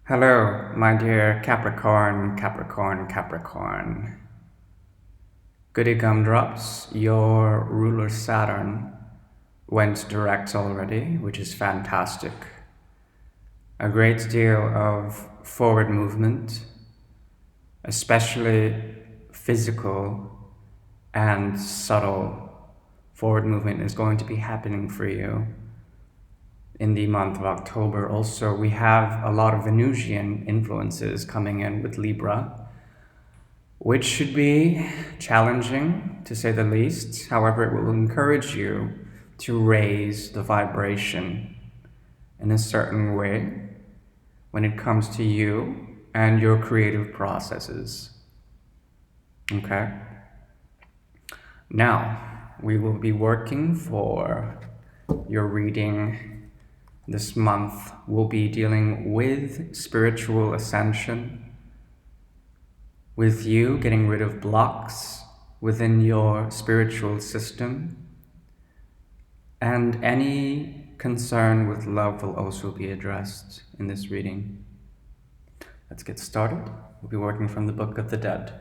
Hello, my dear Capricorn, Capricorn, Capricorn. Goody gumdrops, your ruler Saturn went direct already, which is fantastic. A great deal of forward movement, especially physical and subtle forward movement, is going to be happening for you in the month of October. Also, we have a lot of Venusian influences coming in with Libra, which should be challenging to say the least. However, it will encourage you to raise the vibration in a certain way when it comes to you and your creative processes. Okay? Now, we will be working for your reading this month. We'll be dealing with spiritual ascension, with you getting rid of blocks within your spiritual system, and any concern with love will also be addressed in this reading. Let's get started. We'll be working from the Book of the Dead.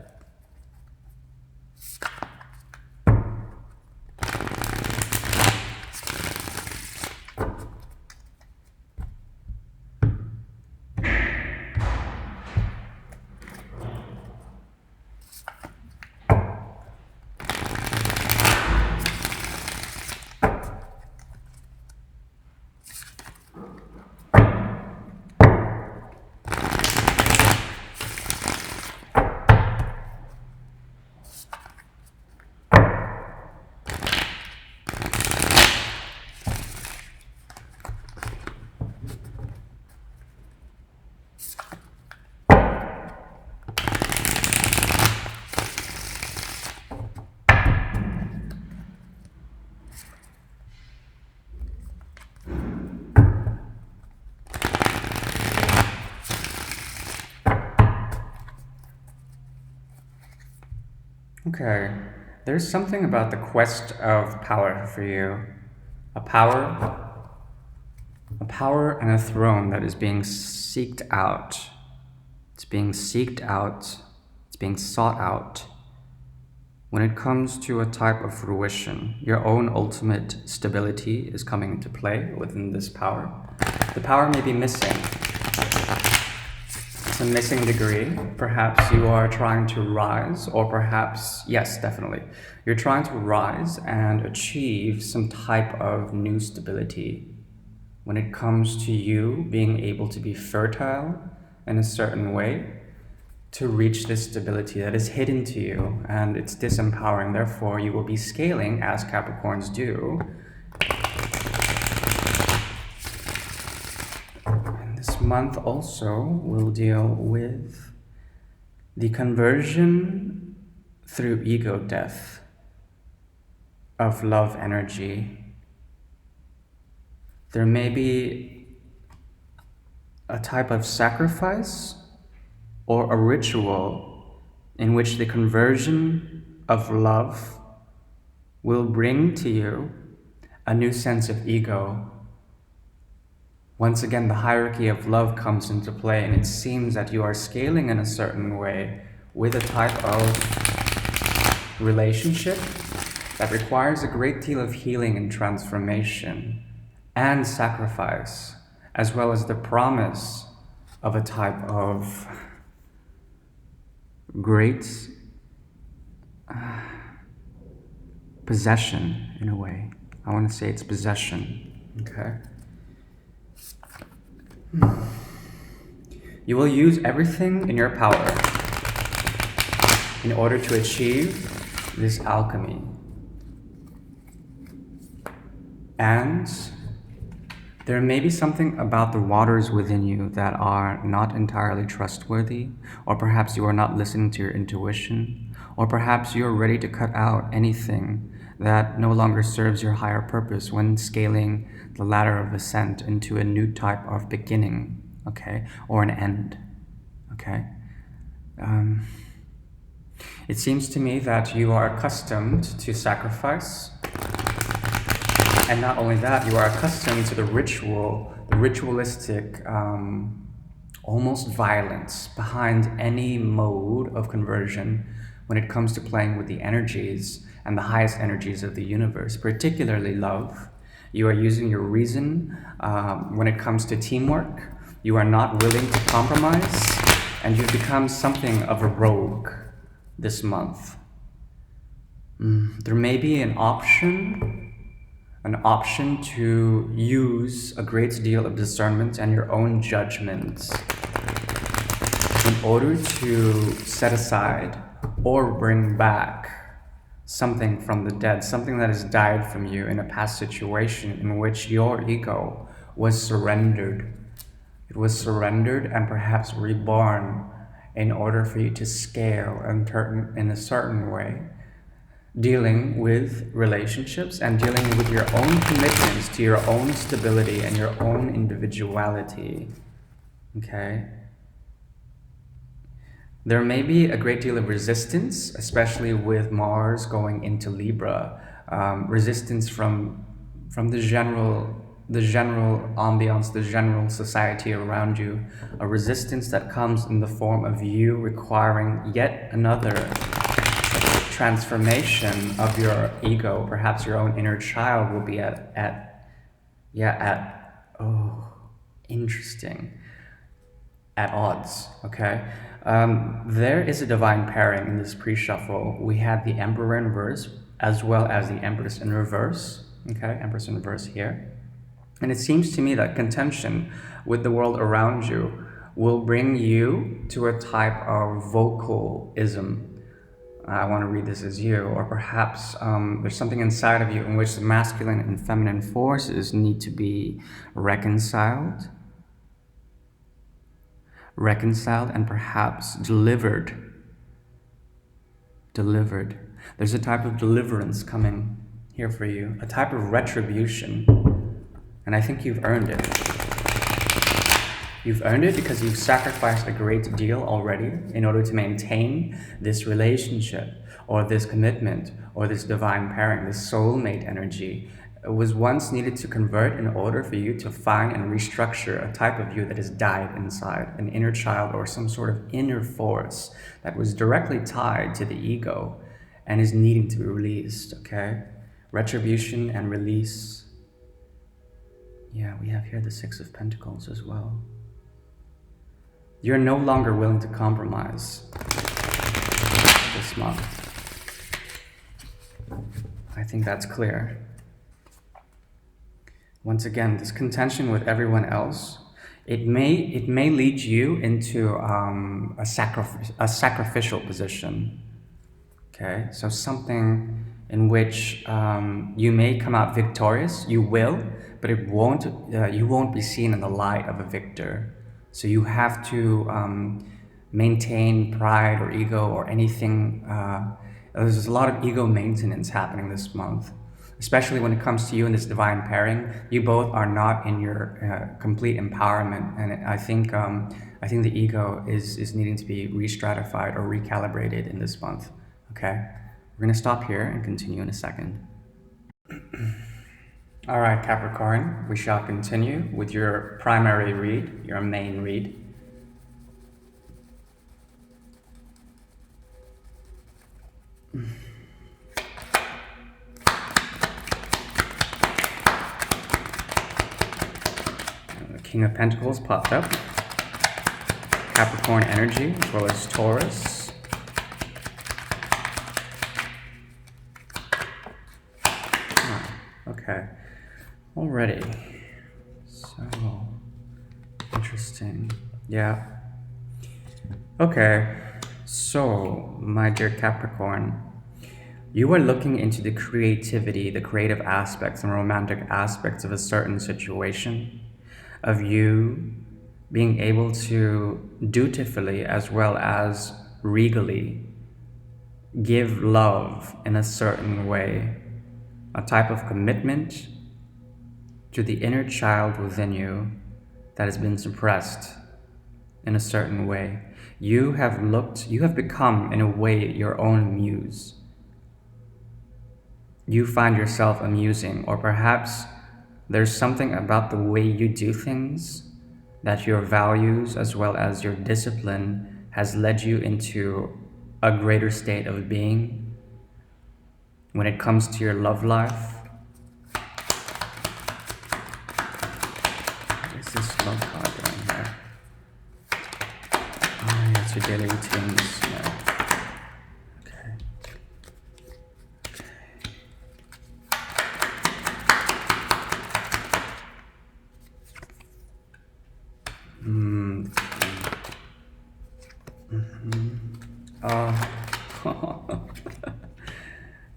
Okay, there's something about the quest of power for you. A power, a power and a throne that is being seeked out. It's being seeked out. It's being sought out. When it comes to a type of fruition, your own ultimate stability is coming into play within this power. The power may be missing. It's a missing degree. Perhaps you are trying to rise, or perhaps, yes, definitely, you're trying to rise and achieve some type of new stability when it comes to you being able to be fertile in a certain way to reach this stability that is hidden to you, and it's disempowering. Therefore, you will be scaling, as Capricorns do. And this month also will deal with the conversion through ego death of love energy. There may be a type of sacrifice or a ritual in which the conversion of love will bring to you a new sense of ego. Once again, the hierarchy of love comes into play, and it seems that you are scaling in a certain way with a type of relationship that requires a great deal of healing and transformation and sacrifice, as well as the promise of a type of great possession, in a way. I want to say it's possession, okay? You will use everything in your power in order to achieve this alchemy. And there may be something about the waters within you that are not entirely trustworthy, or perhaps you are not listening to your intuition, or perhaps you're ready to cut out anything that no longer serves your higher purpose when scaling the ladder of ascent into a new type of beginning, okay, or an end, okay? It seems to me that you are accustomed to sacrifice. And not only that, you are accustomed to the ritualistic almost violence behind any mode of conversion when it comes to playing with the energies and the highest energies of the universe, particularly love. You are using your reason when it comes to teamwork. You are not willing to compromise, and you've become something of a rogue this month. There may be an option to use a great deal of discernment and your own judgment in order to set aside or bring back something from the dead, something that has died from you in a past situation in which your ego was surrendered. It was surrendered and perhaps reborn in order for you to scale and turn in a certain way, dealing with relationships and dealing with your own commitments to your own stability and your own individuality. Okay? There may be a great deal of resistance, especially with Mars going into Libra. Resistance from the general ambiance, the general society around you. A resistance that comes in the form of you requiring yet another transformation of your ego. Perhaps your own inner child will be interesting, at odds, okay? There is a divine pairing in this pre-shuffle. We had the Emperor in reverse as well as the Empress in reverse, okay? Empress in reverse here. And it seems to me that contention with the world around you will bring you to a type of vocalism. I want to read this as you, or perhaps there's something inside of you in which the masculine and feminine forces need to be reconciled and perhaps delivered. There's a type of deliverance coming here for you, a type of retribution, and I think you've earned it. You've earned it because you've sacrificed a great deal already in order to maintain this relationship or this commitment or this divine pairing, this soulmate energy. It was once needed to convert in order for you to find and restructure a type of you that has died inside, an inner child or some sort of inner force that was directly tied to the ego and is needing to be released, okay? Retribution and release. Yeah, we have here the Six of Pentacles as well. You're no longer willing to compromise this month. I think that's clear. Once again, this contention with everyone else, it may lead you into a sacrificial position. Okay, so something in which you may come out victorious. You will, but it won't. You won't be seen in the light of a victor. So you have to maintain pride or ego or anything. There's a lot of ego maintenance happening this month, especially when it comes to you and this divine pairing. You both are not in your complete empowerment, and I think the ego is needing to be re-stratified or recalibrated in this month. Okay, we're gonna stop here and continue in a second. All right, Capricorn, we shall continue with your primary read, your main read. The King of Pentacles popped up. Capricorn energy, as well as Taurus. Okay. Alrighty. So interesting. Yeah. Okay. So, my dear Capricorn, you are looking into the creativity, the creative aspects and romantic aspects of a certain situation, of you being able to dutifully as well as regally give love in a certain way, a type of commitment to the inner child within you that has been suppressed in a certain way. You have become, in a way, your own muse. You find yourself amusing, or perhaps there's something about the way you do things that your values as well as your discipline has led you into a greater state of being when it comes to your love life. What is this love card doing here? Oh, yeah, it's your daily routines. Yeah. Okay. Mm. Oh.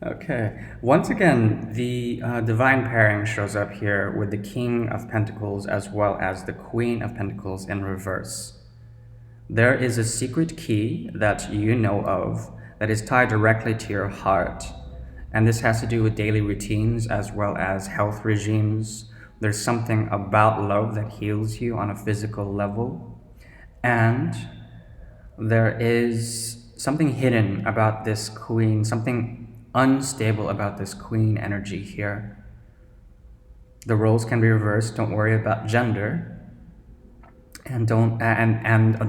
Okay. Once again, the divine pairing shows up here with the King of Pentacles as well as the Queen of Pentacles in reverse. There is a secret key that you know of that is tied directly to your heart. And this has to do with daily routines as well as health regimes. There's something about love that heals you on a physical level. And there is something hidden about this queen, something unstable about this queen energy here. The roles can be reversed. Don't worry about gender. And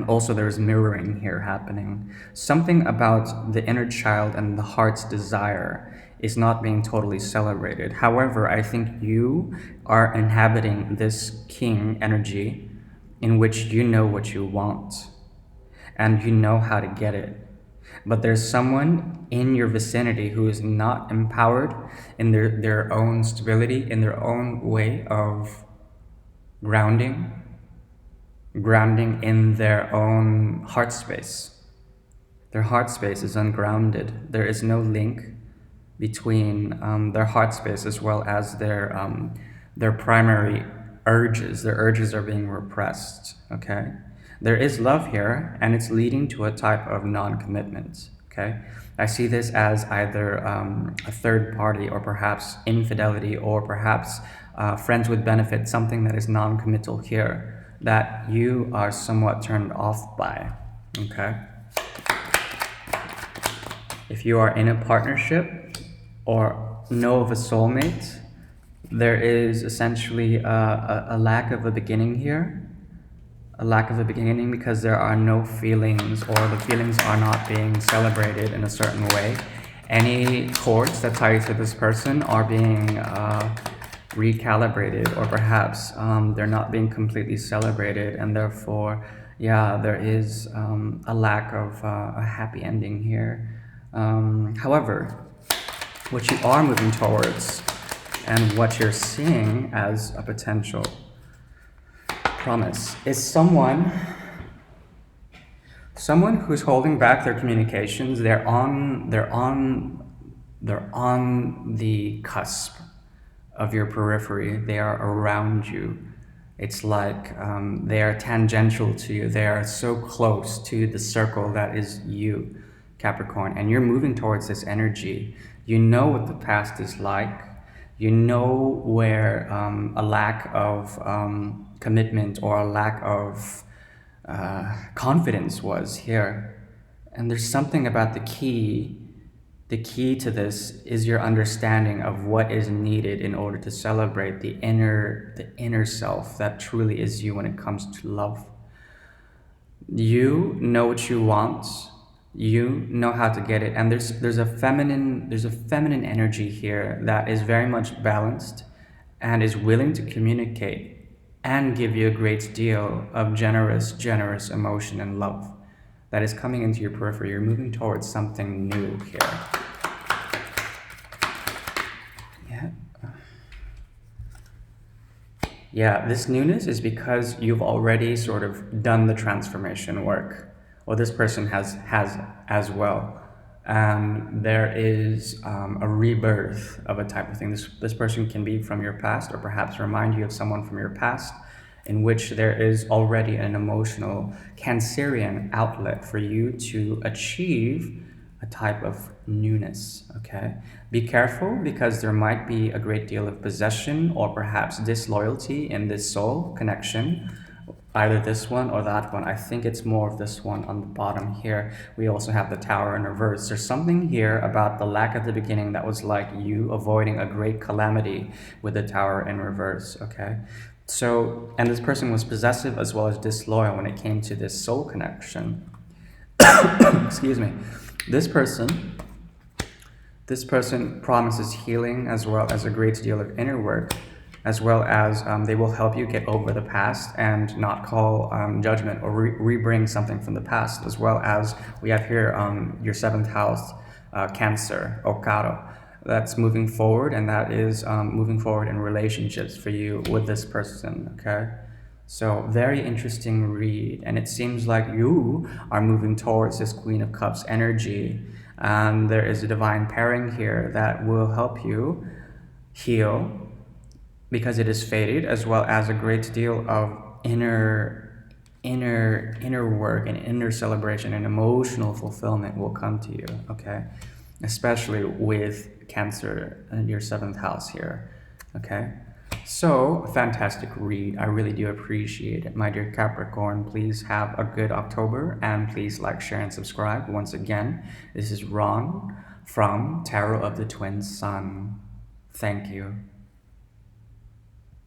also there's mirroring here happening. Something about the inner child and the heart's desire is not being totally celebrated. However, I think you are inhabiting this king energy in which you know what you want and you know how to get it. But there's someone in your vicinity who is not empowered in their own stability, in their own way of grounding in their own heart space. Their heart space is ungrounded. There is no link between their heart space as well as their primary urges. Their urges are being repressed, okay? There is love here, and it's leading to a type of non-commitment, okay? I see this as either a third party or perhaps infidelity or perhaps friends with benefit, something that is non-committal here that you are somewhat turned off by, okay? If you are in a partnership or know of a soulmate, there is essentially a lack of a beginning here. A lack of a beginning because there are no feelings, or the feelings are not being celebrated in a certain way. Any cords that tie you to this person are being recalibrated, or perhaps they're not being completely celebrated, and therefore, yeah, there is a lack of a happy ending here. However, what you are moving towards and what you're seeing as a potential promise is someone who's holding back their communications. They're on the cusp of your periphery. They are around you. It's like they are tangential to you. They are so close to the circle that is you, Capricorn, and you're moving towards this energy. You know what the past is like. You know where a lack of commitment or a lack of confidence was here. And there's something about the key. The key to this is your understanding of what is needed in order to celebrate the inner self that truly is you when it comes to love. You know what you want. You know how to get it, and there's a feminine energy here that is very much balanced and is willing to communicate and give you a great deal of generous emotion and love that is coming into your periphery. You're moving towards something new here. Yeah, this newness is because you've already sort of done the transformation work, or this person has as well. There is a rebirth of a type of thing. This person can be from your past, or perhaps remind you of someone from your past, in which there is already an emotional Cancerian outlet for you to achieve a type of newness, okay? Be careful, because there might be a great deal of possession or perhaps disloyalty in this soul connection, either this one or that one. I think it's more of this one on the bottom here. We also have the Tower in reverse. There's something here about the lack at the beginning that was like you avoiding a great calamity with the Tower in reverse, okay? So, and this person was possessive as well as disloyal when it came to this soul connection. Excuse me. This person, this person promises healing as well as a great deal of inner work, as well as they will help you get over the past and not call judgment or re-bring something from the past, as well as we have here your seventh house, Cancer, Okado. That's moving forward, and that is moving forward in relationships for you with this person, okay? So, very interesting read, and it seems like you are moving towards this Queen of Cups energy, and there is a divine pairing here that will help you heal because it is fated, as well as a great deal of inner work and inner celebration and emotional fulfillment will come to you, okay? Especially with Cancer and your seventh house here, okay? So, fantastic read. I really do appreciate it. My dear Capricorn, please have a good October and please like, share, and subscribe. Once again, this is Ron from Tarot of the Twin Sun. Thank you.